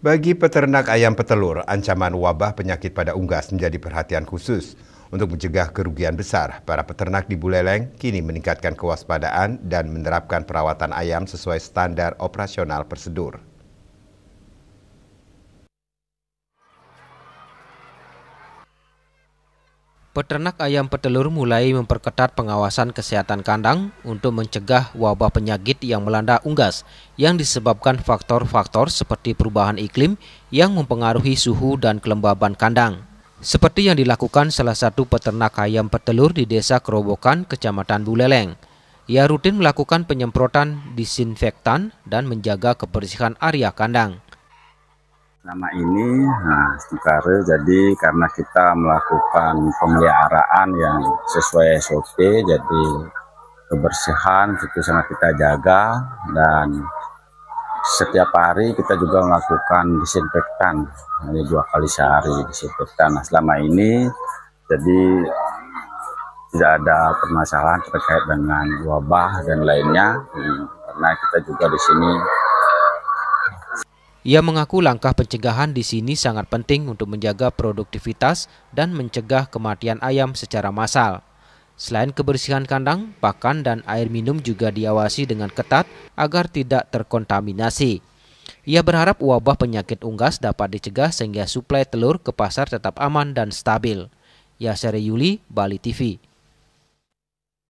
Bagi peternak ayam petelur, ancaman wabah penyakit pada unggas menjadi perhatian khusus. Untuk mencegah kerugian besar, para peternak di Buleleng kini meningkatkan kewaspadaan dan menerapkan perawatan ayam sesuai standar operasional prosedur. Peternak ayam petelur mulai memperketat pengawasan kesehatan kandang untuk mencegah wabah penyakit yang melanda unggas yang disebabkan faktor-faktor seperti perubahan iklim yang mempengaruhi suhu dan kelembaban kandang. Seperti yang dilakukan salah satu peternak ayam petelur di Desa Kerobokan, Kecamatan Buleleng. Ia rutin melakukan penyemprotan disinfektan dan menjaga kebersihan area kandang. Selama ini, sementara jadi karena kita melakukan pemeliharaan yang sesuai SOP, jadi kebersihan itu sangat kita jaga dan setiap hari kita juga melakukan disinfektan, hanya 2 kali sehari disinfektan. Nah, selama ini jadi tidak ada permasalahan terkait dengan wabah dan lainnya, karena kita juga di sini. Ia mengaku langkah pencegahan di sini sangat penting untuk menjaga produktivitas dan mencegah kematian ayam secara massal. Selain kebersihan kandang, pakan dan air minum juga diawasi dengan ketat agar tidak terkontaminasi. Ia berharap wabah penyakit unggas dapat dicegah sehingga suplai telur ke pasar tetap aman dan stabil. Yasser Yuli, Bali TV.